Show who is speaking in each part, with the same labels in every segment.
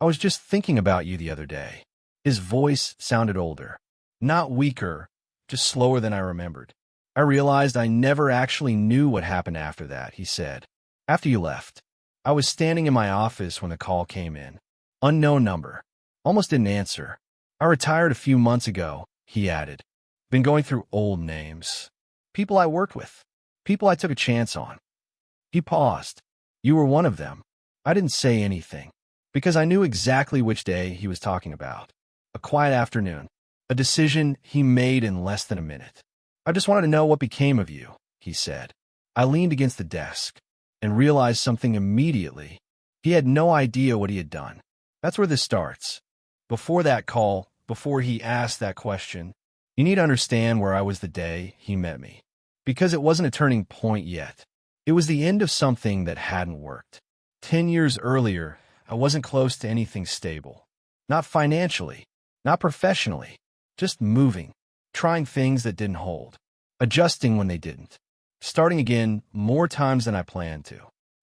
Speaker 1: I was just thinking about you the other day. His voice sounded older. Not weaker, just slower than I remembered. I realized I never actually knew what happened after that, he said. After you left. I was standing in my office when the call came in. Unknown number. Almost didn't answer. I retired a few months ago, he added. Been going through old names. People I worked with. People I took a chance on. He paused. You were one of them. I didn't say anything, because I knew exactly which day he was talking about. A quiet afternoon. A decision he made in less than a minute. I just wanted to know what became of you, he said. I leaned against the desk and realized something immediately. He had no idea what he had done. That's where this starts. Before that call, before he asked that question, you need to understand where I was the day he met me. Because it wasn't a turning point yet. It was the end of something that hadn't worked. 10 years earlier, I wasn't close to anything stable. Not financially, not professionally, just moving, trying things that didn't hold, adjusting when they didn't, starting again more times than I planned to.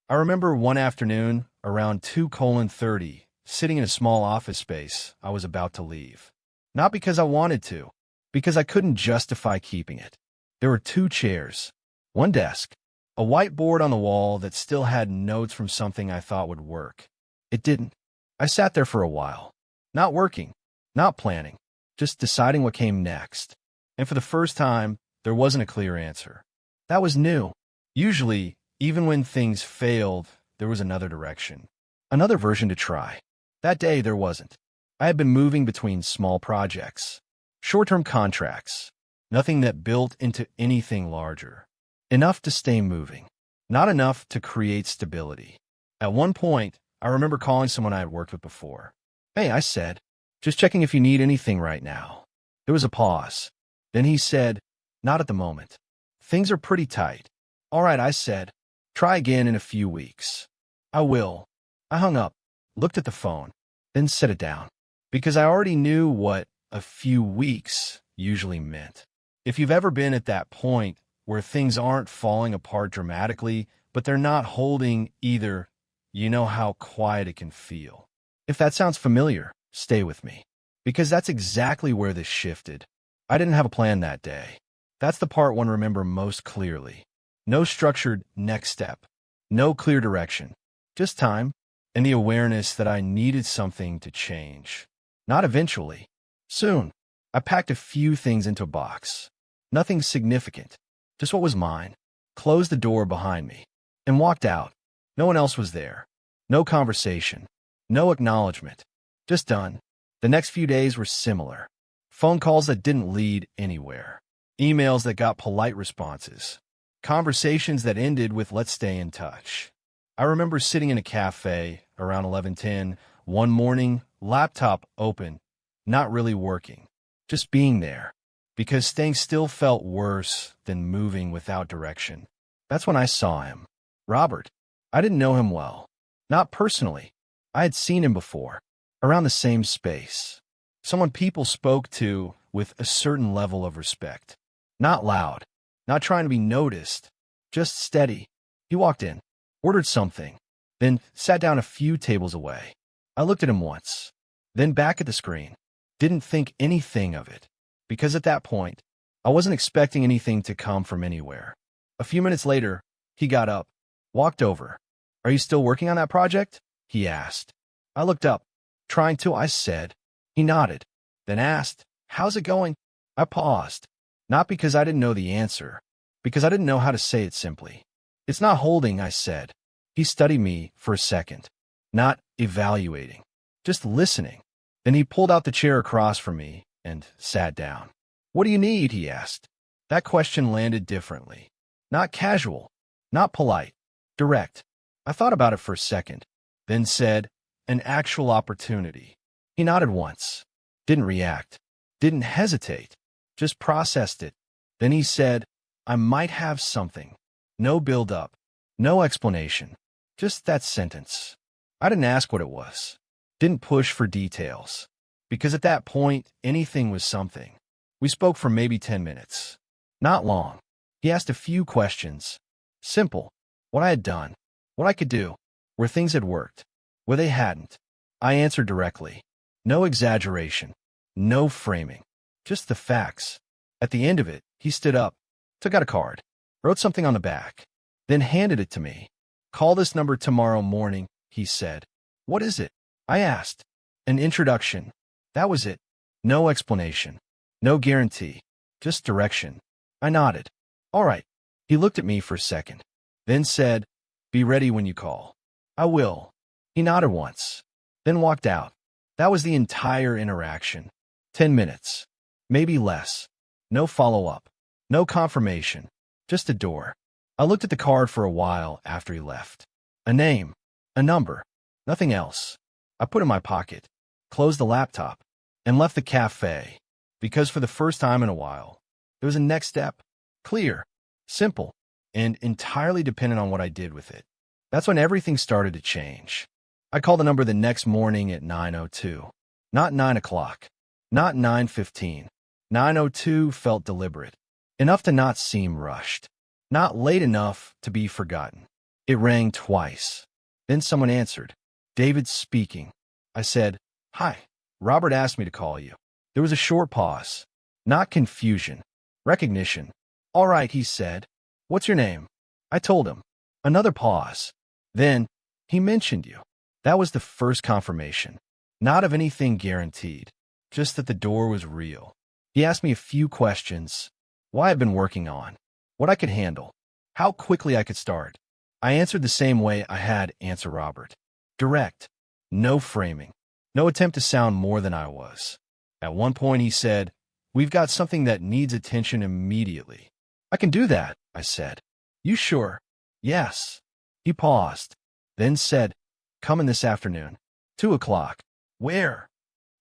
Speaker 1: I remember one afternoon, around 2:30, sitting in a small office space I was about to leave. Not because I wanted to, because I couldn't justify keeping it. There were 2 chairs, 1 desk, a whiteboard on the wall that still had notes from something I thought would work. It didn't. I sat there for a while, not working, not planning, just deciding what came next. And for the first time, there wasn't a clear answer. That was new. Usually, even when things failed, there was another direction, another version to try. That day, there wasn't. I had been moving between small projects, short-term contracts, nothing that built into anything larger. Enough to stay moving, not enough to create stability. At one point, I remember calling someone I had worked with before. Hey, I said, just checking if you need anything right now. There was a pause. Then he said, not at the moment. Things are pretty tight. All right, I said, try again in a few weeks. I will. I hung up, looked at the phone, then set it down, because I already knew what a few weeks usually meant. If you've ever been at that point where things aren't falling apart dramatically, but they're not holding either, you know how quiet it can feel. If that sounds familiar, stay with me, because that's exactly where this shifted. I didn't have a plan that day. That's the part one remember most clearly. No structured next step, no clear direction, just time and the awareness that I needed something to change. Not eventually, soon. I packed a few things into a box. Nothing significant, just what was mine. Closed the door behind me and walked out. No one else was there. No conversation. No acknowledgement. Just done. The next few days were similar. Phone calls that didn't lead anywhere. Emails that got polite responses. Conversations that ended with let's stay in touch. I remember sitting in a cafe around 11:10 one morning, laptop open, not really working, just being there, because staying still felt worse than moving without direction. That's when I saw him. Robert. I didn't know him well. Not personally. I had seen him before, around the same space. Someone people spoke to with a certain level of respect. Not loud, not trying to be noticed, just steady. He walked in, ordered something, then sat down a few tables away. I looked at him once, then back at the screen. Didn't think anything of it, because at that point, I wasn't expecting anything to come from anywhere. A few minutes later, he got up, walked over. Are you still working on that project? He asked. I looked up, trying to, I said. He nodded, then asked, how's it going? I paused, not because I didn't know the answer, because I didn't know how to say it simply. It's not holding, I said. He studied me for a second, not evaluating, just listening. Then he pulled out the chair across from me and sat down. What do you need? He asked. That question landed differently. Not casual, not polite, direct. I thought about it for a second, then said, an actual opportunity. He nodded once, didn't react, didn't hesitate, just processed it. Then he said, I might have something. No build-up, no explanation, just that sentence. I didn't ask what it was, didn't push for details, because at that point, anything was something. We spoke for maybe 10 minutes. Not long. He asked a few questions. Simple. What I had done, what I could do, where things had worked, where they hadn't. I answered directly. No exaggeration. No framing. Just the facts. At the end of it, he stood up, took out a card, wrote something on the back, then handed it to me. Call this number tomorrow morning, he said. What is it? I asked. An introduction. That was it. No explanation. No guarantee. Just direction. I nodded. All right. He looked at me for a second, then said, be ready when you call. I will. He nodded once, then walked out. That was the entire interaction. 10 minutes. Maybe less. No follow-up. No confirmation. Just a door. I looked at the card for a while after he left. A name. A number. Nothing else. I put it in my pocket, closed the laptop, and left the cafe, because for the first time in a while, there was a next step. Clear, simple, and entirely dependent on what I did with it. That's when everything started to change. I called the number the next morning at 9:02. Not 9 o'clock. Not 9:15. 9:02 felt deliberate, enough to not seem rushed, not late enough to be forgotten. It rang twice. Then someone answered. David speaking. I said, hi. Robert asked me to call you. There was a short pause. Not confusion. Recognition. All right, he said. What's your name? I told him. Another pause. Then, he mentioned you. That was the first confirmation. Not of anything guaranteed, just that the door was real. He asked me a few questions. Why I've been working on. What I could handle. How quickly I could start. I answered the same way I had answer Robert. Direct. No framing. No attempt to sound more than I was. At one point he said, we've got something that needs attention immediately. I can do that, I said. You sure? Yes. He paused, then said, come in this afternoon. 2 o'clock. Where?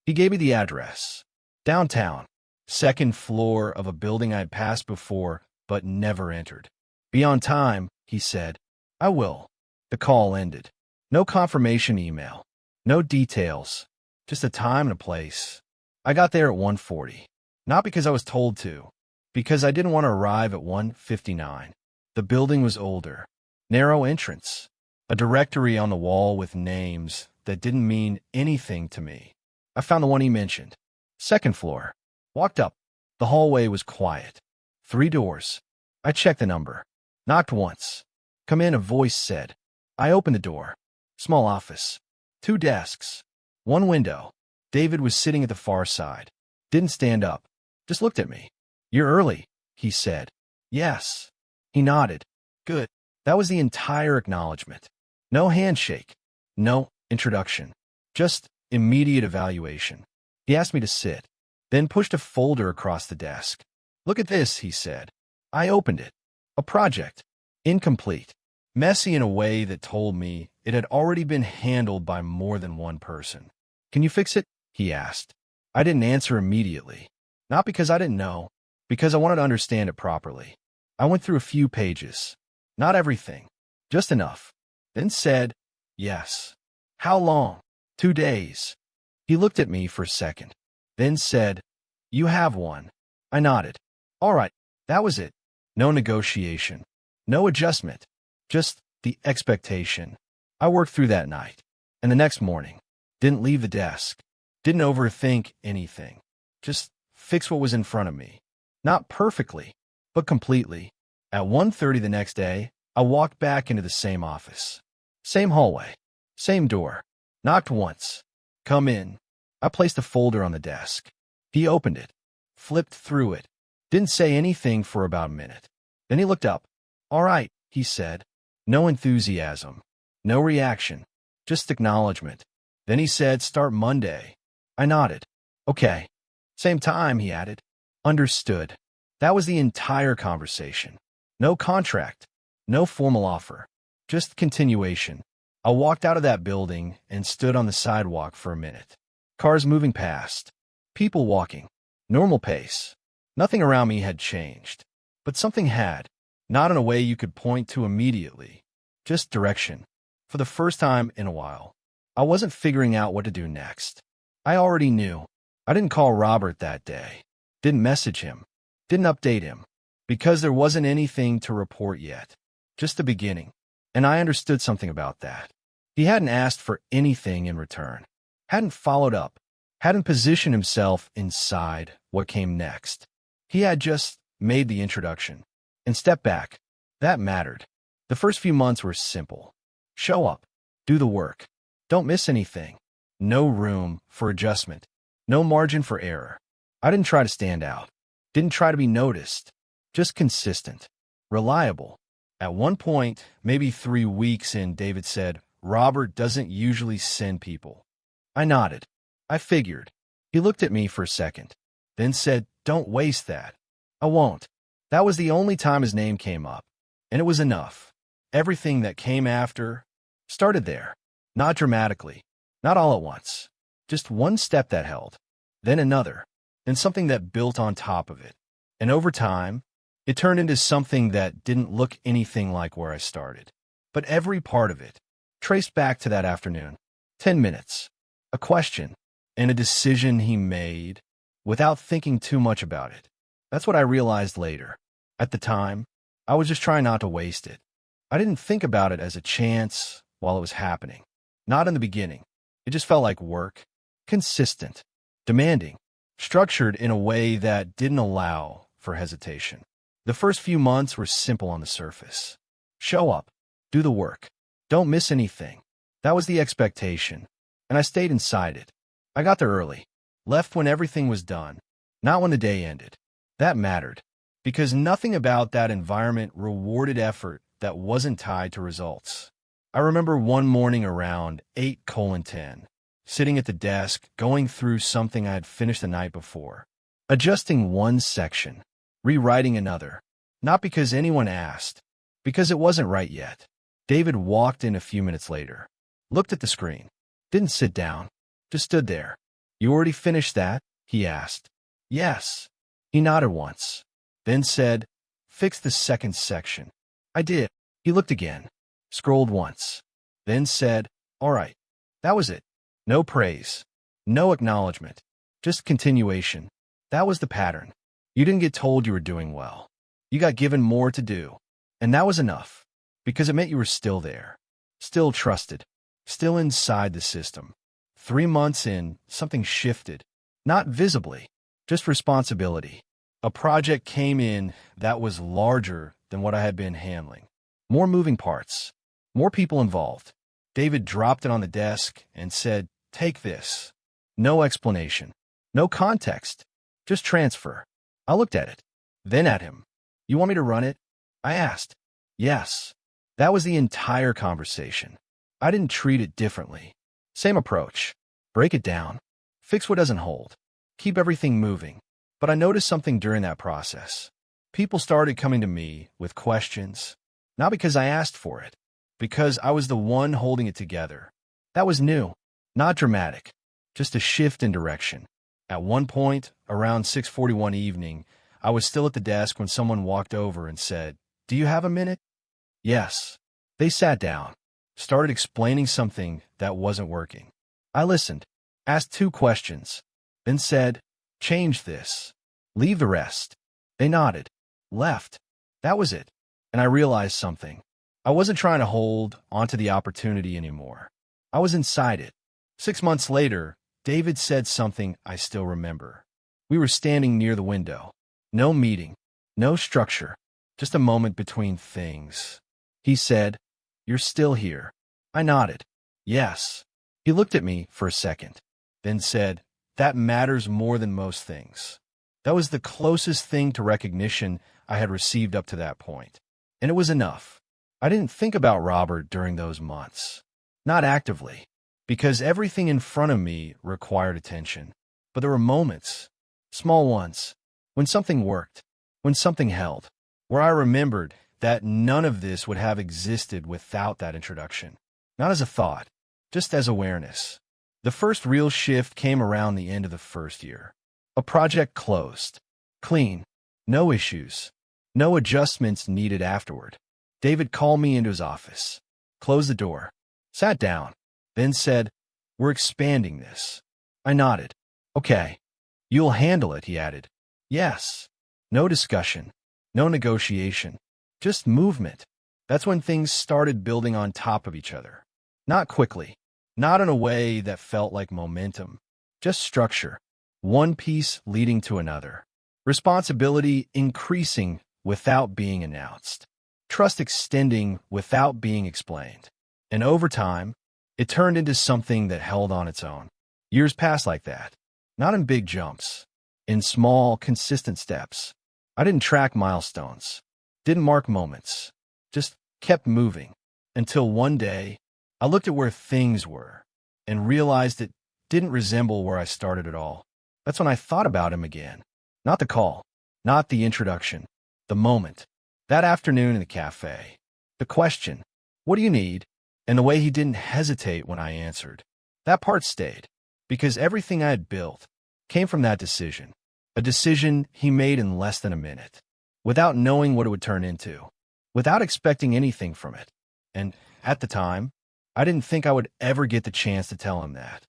Speaker 1: He gave me the address. Downtown. Second floor of a building I'd passed before, but never entered. Be on time, he said. I will. The call ended. No confirmation email. No details. Just a time and a place. I got there at 1:40. Not because I was told to. Because I didn't want to arrive at 1:59. The building was older. Narrow entrance. A directory on the wall with names that didn't mean anything to me. I found the one he mentioned. Second floor. Walked up. The hallway was quiet. 3 doors. I checked the number. Knocked once. Come in, a voice said. I opened the door. Small office. 2 desks. 1 window. David was sitting at the far side. Didn't stand up. Just looked at me. You're early, he said. Yes. He nodded. Good. That was the entire acknowledgement. No handshake. No introduction. Just immediate evaluation. He asked me to sit, then pushed a folder across the desk. Look at this, he said. I opened it. A project. Incomplete. Messy in a way that told me it had already been handled by more than one person. Can you fix it? He asked. I didn't answer immediately. Not because I didn't know, because I wanted to understand it properly. I went through a few pages. Not everything. Just enough. Then said, yes. How long? 2 days. He looked at me for a second. Then said, you have one. I nodded. All right. That was it. No negotiation. No adjustment. Just the expectation. I worked through that night. And the next morning, didn't leave the desk. Didn't overthink anything. Just fix what was in front of me. Not perfectly, but completely. At 1:30 the next day, I walked back into the same office. Same hallway. Same door. Knocked once. Come in. I placed a folder on the desk. He opened it. Flipped through it. Didn't say anything for about a minute. Then he looked up. All right, he said. No enthusiasm. No reaction. Just acknowledgement. Then he said, start Monday. I nodded. Okay. Same time, he added. Understood. That was the entire conversation. No contract. No formal offer. Just continuation. I walked out of that building and stood on the sidewalk for a minute. Cars moving past. People walking. Normal pace. Nothing around me had changed. But something had. Not in a way you could point to immediately. Just direction. For the first time in a while, I wasn't figuring out what to do next. I already knew. I didn't call Robert that day. Didn't message him. Didn't update him. Because there wasn't anything to report yet. Just the beginning. And I understood something about that. He hadn't asked for anything in return. hadn't followed up, hadn't positioned himself inside what came next. He had just made the introduction and stepped back. That mattered. The first few months were simple. Show up, do the work, don't miss anything. No room for adjustment, no margin for error. I didn't try to stand out, didn't try to be noticed, just consistent, reliable. At one point, maybe 3 weeks in, David said, "Robert doesn't usually send people." I nodded. I figured. He looked at me for a second, then said, "Don't waste that." "I won't." That was the only time his name came up, and it was enough. Everything that came after started there. Not dramatically, not all at once. Just one step that held, then another, then something that built on top of it. And over time, it turned into something that didn't look anything like where I started. But every part of it traced back to that afternoon. 10 minutes, a question, and a decision he made without thinking too much about it. That's what I realized later. At the time, I was just trying not to waste it. I didn't think about it as a chance while it was happening. Not in the beginning. It just felt like work. Consistent, demanding, structured in a way that didn't allow for hesitation. The first few months were simple on the surface. Show up, do the work, don't miss anything. That was the expectation, and I stayed inside it. I got there early, left when everything was done, not when the day ended. That mattered, because nothing about that environment rewarded effort that wasn't tied to results. I remember one morning around 8:10, sitting at the desk, going through something I had finished the night before, adjusting one section, rewriting another, not because anyone asked, because it wasn't right yet. David walked in a few minutes later, looked at the screen, didn't sit down, just stood there. "You already finished that?" he asked. "Yes." He nodded once, then said, "Fix the second section." I did. He looked again, scrolled once, then said, "All right." That was it. No praise, no acknowledgement, just continuation. That was the pattern. You didn't get told you were doing well. You got given more to do. And that was enough, because it meant you were still there, still trusted, still inside the system. 3 months in, something shifted, not visibly, just responsibility. A project came in that was larger than what I had been handling. More moving parts, more people involved. David dropped it on the desk and said, "Take this." No explanation, no context, just transfer. I looked at it, then at him. "You want me to run it?" I asked. "Yes." That was the entire conversation. I didn't treat it differently. Same approach. Break it down. Fix what doesn't hold. Keep everything moving. But I noticed something during that process. People started coming to me with questions, not because I asked for it, because I was the one holding it together. That was new, not dramatic, just a shift in direction. At one point, around 6:41 evening, I was still at the desk when someone walked over and said, "Do you have a minute?" Yes. They sat down, started explaining something that wasn't working. I listened, asked 2 questions, then said, "Change this. Leave the rest." They nodded, left. That was it. And I realized something. I wasn't trying to hold onto the opportunity anymore. I was inside it. 6 months later, David said something I still remember. We were standing near the window. No meeting, no structure, just a moment between things. He said, "You're still here." I nodded. Yes. He looked at me for a second, then said, "That matters more than most things." That was the closest thing to recognition I had received up to that point. And it was enough. I didn't think about Robert during those months. Not actively, because everything in front of me required attention. But there were moments, small ones, when something worked, when something held, where I remembered that none of this would have existed without that introduction. Not as a thought, just as awareness. The first real shift came around the end of the first year. A project closed. Clean. No issues. No adjustments needed afterward. David called me into his office, closed the door, sat down, then said, "We're expanding this." I nodded. "Okay. You'll handle it," he added. Yes. No discussion. No negotiation. Just movement. That's when things started building on top of each other. Not quickly. not in a way that felt like momentum, just structure, one piece leading to another. Responsibility increasing without being announced. Trust extending without being explained. And over time, it turned into something that held on its own. Years passed like that, not in big jumps, in small, consistent steps. I didn't track milestones, didn't mark moments, just kept moving until one day I looked at where things were and realized it didn't resemble where I started at all. That's when I thought about him again. Not the call, not the introduction, the moment. That afternoon in the cafe. The question, "What do you need?" and the way he didn't hesitate when I answered. That part stayed, because everything I had built came from that decision. A decision he made in less than a minute, without knowing what it would turn into, without expecting anything from it. And at the time, I didn't think I would ever get the chance to tell him that.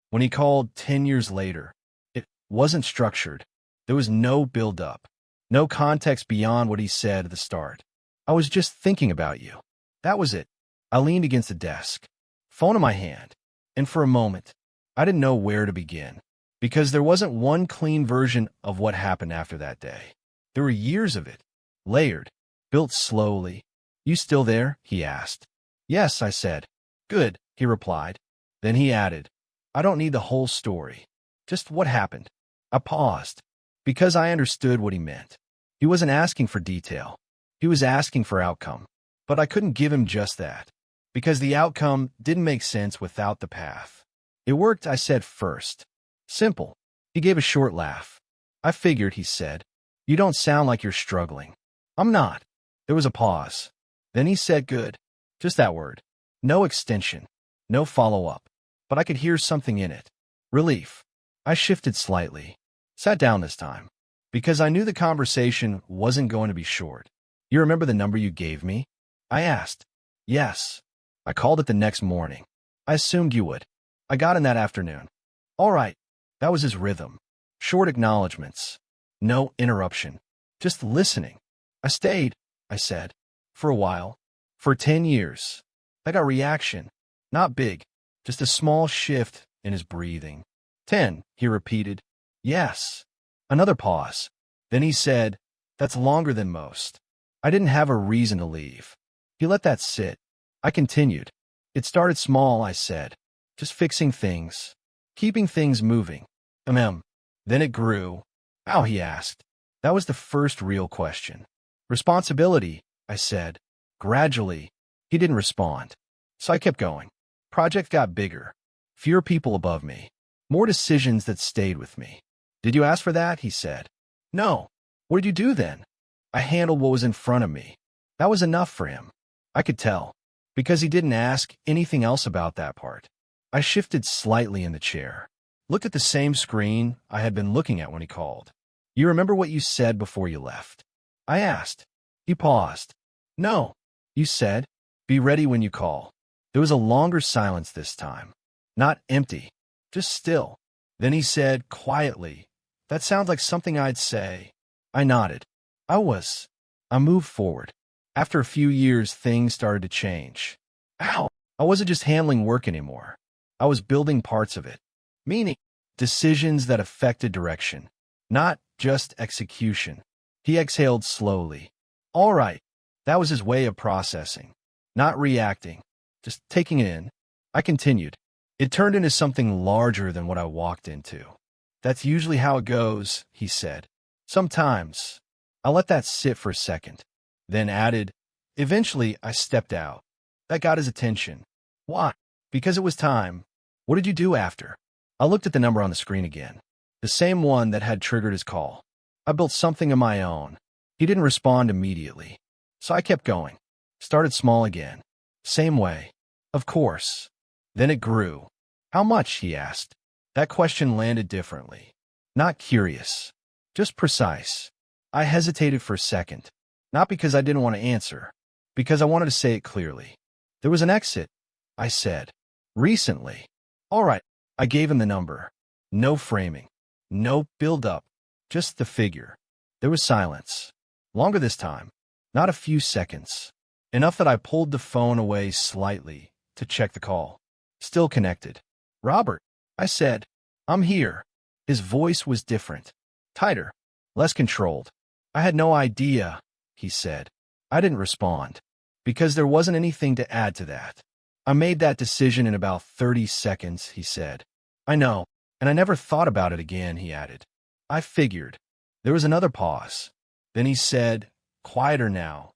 Speaker 1: When he called 10 years later, it wasn't structured. There was no build-up, no context beyond what he said at the start. "I was just thinking about you." That was it. I leaned against the desk, phone in my hand, and for a moment, I didn't know where to begin, because there wasn't one clean version of what happened after that day. There were years of it, layered, built slowly. "You still there?" he asked. "Yes," I said. "Good," he replied. Then he added, "I don't need the whole story, just what happened." I paused, because I understood what he meant. He wasn't asking for detail. He was asking for outcome. But I couldn't give him just that, because the outcome didn't make sense without the path. "It worked," I said first. "Simple." He gave a short laugh. "I figured," he said. "You don't sound like you're struggling." "I'm not." There was a pause. Then he said, "Good." Just that word. No extension. No follow-up. But I could hear something in it. Relief. I shifted slightly. Sat down this time, because I knew the conversation wasn't going to be short. "You remember the number you gave me?" I asked. "Yes." "I called it the next morning. I assumed you would. I got in that afternoon." "All right." That was his rhythm. Short acknowledgments. No interruption. Just listening. "I stayed," I said. "For a while. For 10 years. I got reaction. Not big. Just a small shift in his breathing." 10, he repeated. "Yes." Another pause. Then he said, "That's longer than most." I didn't have a reason to leave. He let that sit. I continued. "It started small," I said. "Just fixing things. Keeping things moving." Then it grew. "How?" he asked. That was the first real question. "Responsibility," I said. "Gradually." He didn't respond. So I kept going. Project got bigger. Fewer people above me. More decisions that stayed with me. "Did you ask for that?" he said. "No." "What did you do then?" "I handled what was in front of me." That was enough for him. I could tell, because he didn't ask anything else about that part. I shifted slightly in the chair. Looked at the same screen I had been looking at when he called. "You remember what you said before you left?" I asked. He paused. "No." "You said, 'Be ready when you call.'" There was a longer silence this time. Not empty, just still. Then he said quietly, "That sounds like something I'd say." I nodded. I moved forward. After a few years, things started to change. Ow! I wasn't just handling work anymore. I was building parts of it. Meaning, decisions that affected direction, not just execution. He exhaled slowly. "All right." That was his way of processing. Not reacting, just taking it in. I continued. "It turned into something larger than what I walked into." "That's usually how it goes," he said. "Sometimes." I let that sit for a second, then added, "Eventually, I stepped out." That got his attention. "Why?" "Because it was time." "What did you do after?" I looked at the number on the screen again, the same one that had triggered his call. "I built something of my own." He didn't respond immediately, so I kept going. Started small again. Same way. "Of course." Then it grew. "How much?" he asked. That question landed differently. Not curious, just precise. I hesitated for a second, not because I didn't want to answer, because I wanted to say it clearly. "There was an exit," I said. "Recently." "All right." I gave him the number. No framing, no build-up, just the figure. There was silence. Longer this time, not a few seconds. Enough that I pulled the phone away slightly to check the call. Still connected. Robert, I said. I'm here. His voice was different. Tighter. Less controlled. I had no idea, he said. I didn't respond. Because there wasn't anything to add to that. I made that decision in about 30 seconds, he said. I know, and I never thought about it again, he added. I figured. There was another pause. Then he said, quieter now.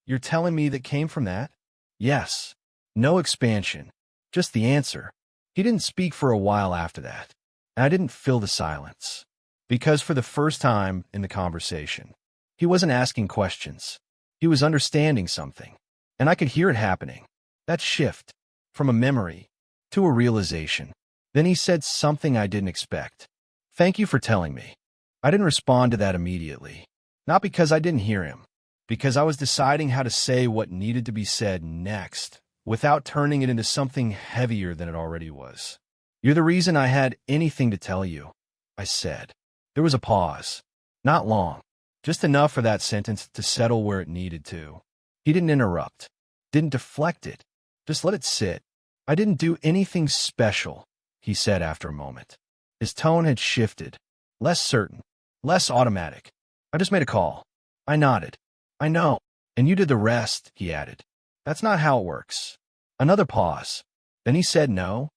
Speaker 1: You're telling me that came from that? Yes. No expansion. Just the answer. He didn't speak for a while after that, and I didn't fill the silence. Because for the first time in the conversation, he wasn't asking questions. He was understanding something, and I could hear it happening. That shift, from a memory to a realization. Then he said something I didn't expect. Thank you for telling me. I didn't respond to that immediately. Not because I didn't hear him, because I was deciding how to say what needed to be said next, without turning it into something heavier than it already was. You're the reason I had anything to tell you, I said. There was a pause. Not long. Just enough for that sentence to settle where it needed to. He didn't interrupt. Didn't deflect it. Just let it sit. I didn't do anything special, he said after a moment. His tone had shifted. Less certain. Less automatic. I just made a call. I nodded. I know. And you did the rest, he added. That's not how it works. Another pause. Then he said no.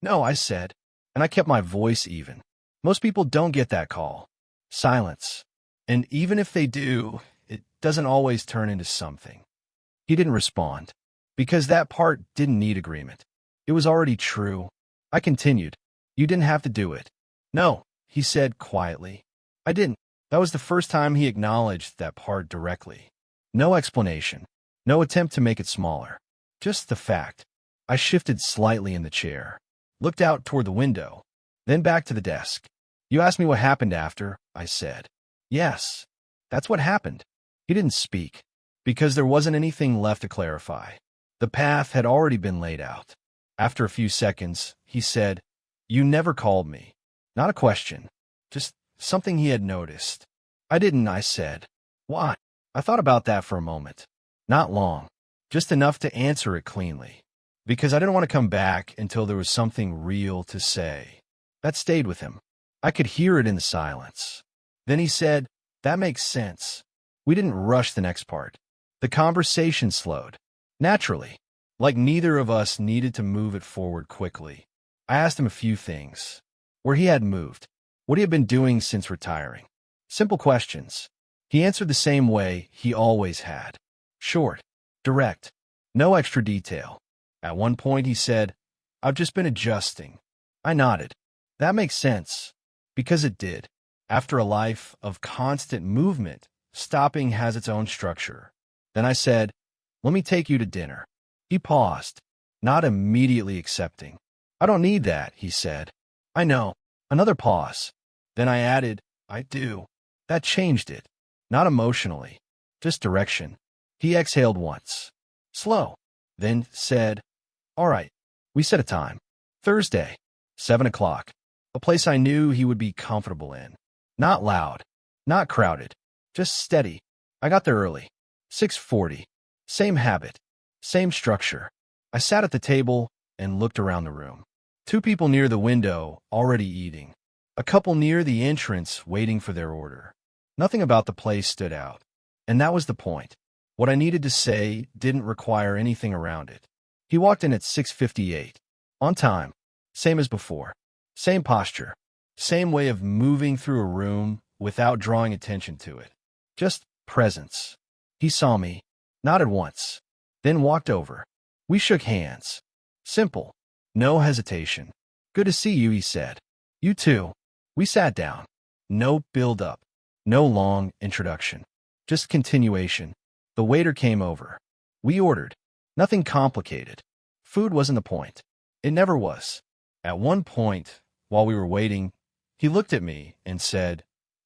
Speaker 1: No, I said. And I kept my voice even. Most people don't get that call. Silence. And even if they do, it doesn't always turn into something. He didn't respond. Because that part didn't need agreement. It was already true. I continued. You didn't have to do it. No, he said quietly. I didn't. That was the first time he acknowledged that part directly. No explanation. No attempt to make it smaller. Just the fact. I shifted slightly in the chair. Looked out toward the window. Then back to the desk. You asked me what happened after, I said. Yes. That's what happened. He didn't speak. Because there wasn't anything left to clarify. The path had already been laid out. After a few seconds, he said, You never called me. Not a question. Just something he had noticed. I didn't, I said. Why? I thought about that for a moment. Not long. Just enough to answer it cleanly. Because I didn't want to come back until there was something real to say. That stayed with him. I could hear it in the silence. Then he said, That makes sense. We didn't rush the next part. The conversation slowed. Naturally. Like neither of us needed to move it forward quickly. I asked him a few things. Where he had moved. What he had been doing since retiring. Simple questions. He answered the same way he always had. Short. Direct. No extra detail. At one point he said, I've just been adjusting. I nodded. That makes sense. Because it did. After a life of constant movement, stopping has its own structure. Then I said, Let me take you to dinner. He paused, not immediately accepting. I don't need that, he said. I know. Another pause. Then I added, I do. That changed it. Not emotionally. Just direction. He exhaled once. Slow. Then said, All right. We set a time. Thursday. 7 o'clock. A place I knew he would be comfortable in. Not loud. Not crowded. Just steady. I got there early. 6:40. Same habit. Same structure. I sat at the table and looked around the room. 2 people near the window, already eating. A couple near the entrance, waiting for their order. Nothing about the place stood out. And that was the point. What I needed to say didn't require anything around it. He walked in at 6:58. On time. Same as before. Same posture. Same way of moving through a room without drawing attention to it. Just presence. He saw me. Nodded once. Then walked over. We shook hands. Simple. No hesitation. Good to see you, he said. You too. We sat down. No build-up. No long introduction. Just continuation. The waiter came over. We ordered. Nothing complicated. Food wasn't the point. It never was. At one point, while we were waiting, he looked at me and said,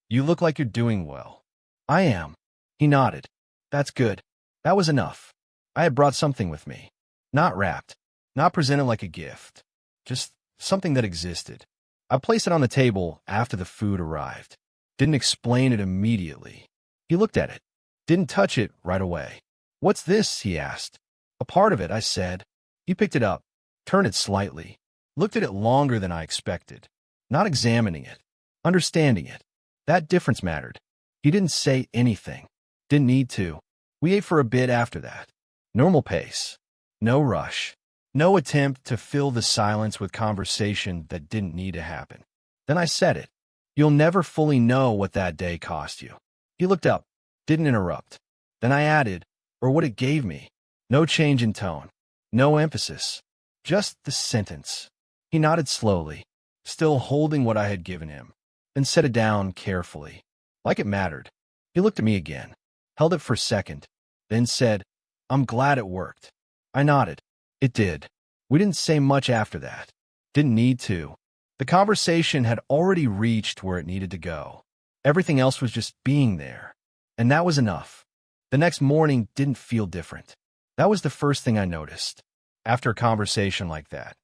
Speaker 1: You look like you're doing well. I am. He nodded. That's good. That was enough. I had brought something with me. Not wrapped. Not presented like a gift. Just something that existed. I placed it on the table after the food arrived. Didn't explain it immediately. He looked at it. Didn't touch it right away. What's this? He asked. A part of it, I said. He picked it up. turned it slightly, looked at it longer than I expected. Not examining it, understanding it. That difference mattered. He didn't say anything. Didn't need to. We ate for a bit after that. Normal pace. No rush. No attempt to fill the silence with conversation that didn't need to happen. Then I said it. You'll never fully know what that day cost you. He looked up, didn't interrupt. Then I added, or what it gave me. No change in tone. No emphasis. Just the sentence. He nodded slowly, still holding what I had given him, then set it down carefully, like it mattered. He looked at me again, held it for a second, then said, I'm glad it worked. I nodded. It did. We didn't say much after that. Didn't need to. The conversation had already reached where it needed to go. Everything else was just being there. And that was enough. The next morning didn't feel different. That was the first thing I noticed. After a conversation like that,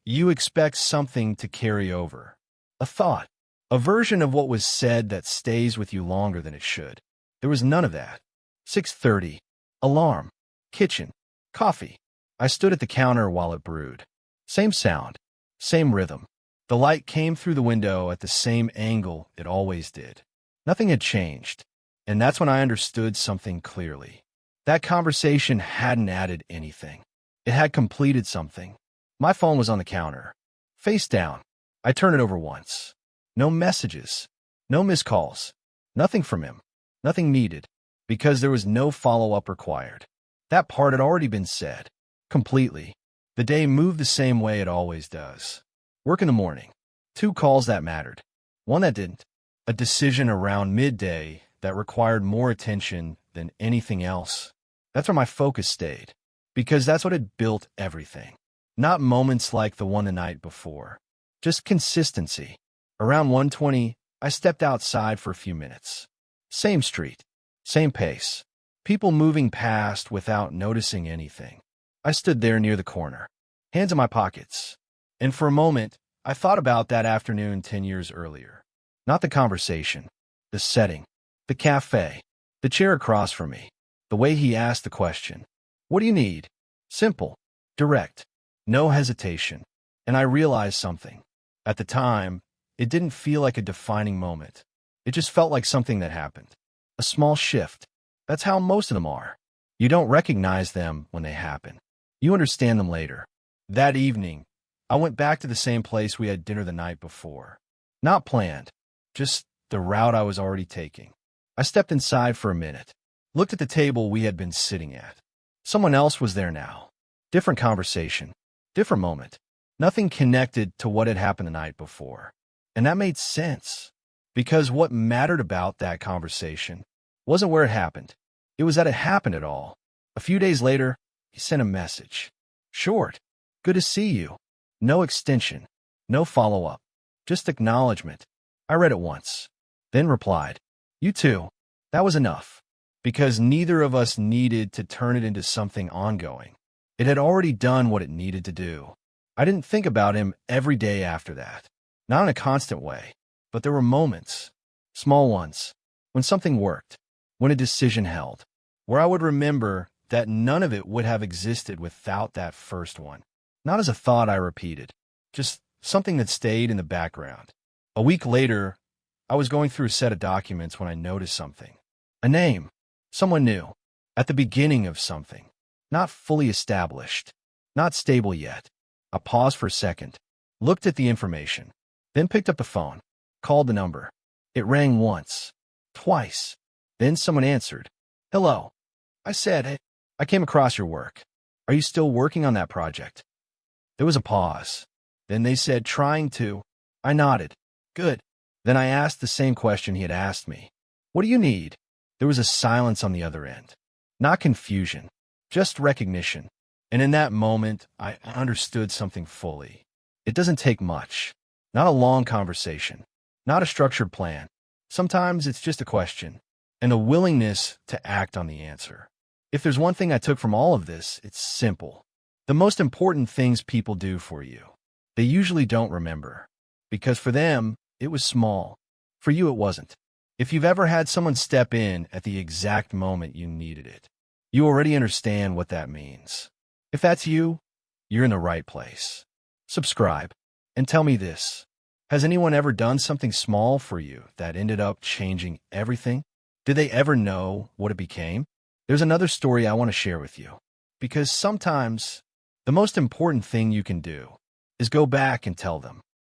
Speaker 1: you expect something to carry over. A thought. A version of what was said that stays with you longer than it should. There was none of that. 6:30. Alarm. Kitchen. Coffee. I stood at the counter while it brewed. Same sound. Same rhythm. The light came through the window at the same angle it always did. Nothing had changed. And that's when I understood something clearly. That conversation hadn't added anything. It had completed something. My phone was on the counter. Face down. I turned it over once. No messages. No missed calls. Nothing from him. Nothing needed. Because there was no follow-up required. That part had already been said. Completely. The day moved the same way it always does. Work in the morning. 2 calls that mattered. 1 that didn't. A decision around midday that required more attention than anything else. That's where my focus stayed. Because that's what had built everything. Not moments like the one the night before. Just consistency. Around 1:20, I stepped outside for a few minutes. Same street. Same pace. People moving past without noticing anything. I stood there near the corner, hands in my pockets. And for a moment, I thought about that afternoon 10 years earlier. Not the conversation, the setting, the cafe, the chair across from me, the way he asked the question. What do you need? Simple, direct, no hesitation. And I realized something. At the time, it didn't feel like a defining moment. It just felt like something that happened. A small shift. That's how most of them are. You don't recognize them when they happen. You understand them later. That evening, I went back to the same place we had dinner the night before. Not planned, just the route I was already taking. I stepped inside for a minute, looked at the table we had been sitting at. Someone else was there now. Different conversation, different moment. Nothing connected to what had happened the night before. And that made sense, because what mattered about that conversation wasn't where it happened. It was that it happened at all. A few days later, he sent a message. Short. Good to see you. No extension. No follow-up. Just acknowledgement. I read it once. Then replied. You too. That was enough. Because neither of us needed to turn it into something ongoing. It had already done what it needed to do. I didn't think about him every day after that. Not in a constant way. But there were moments. Small ones. When something worked. When a decision held. Where I would remember that none of it would have existed without that first one. Not as a thought I repeated, just something that stayed in the background. A week later, I was going through a set of documents when I noticed something. A name. Someone new. At the beginning of something. Not fully established. Not stable yet. I paused for a second, looked at the information, then picked up the phone, called the number. It rang once, twice. Then someone answered. Hello. I said, hey, I came across your work. Are you still working on that project? There was a pause. Then they said, trying to. I nodded. Good. Then I asked the same question he had asked me. What do you need? There was a silence on the other end. Not confusion, just recognition. And in that moment, I understood something fully. It doesn't take much. Not a long conversation. Not a structured plan. Sometimes it's just a question. And the willingness to act on the answer. If there's one thing I took from all of this, it's simple. The most important things people do for you, they usually don't remember. Because for them, it was small. For you, it wasn't. If you've ever had someone step in at the exact moment you needed it, you already understand what that means. If that's you, you're in the right place. Subscribe and tell me this. Has anyone ever done something small for you that ended up changing everything? Did they ever know what it became? There's another story I want to share with you, because sometimes the most important thing you can do is go back and tell them.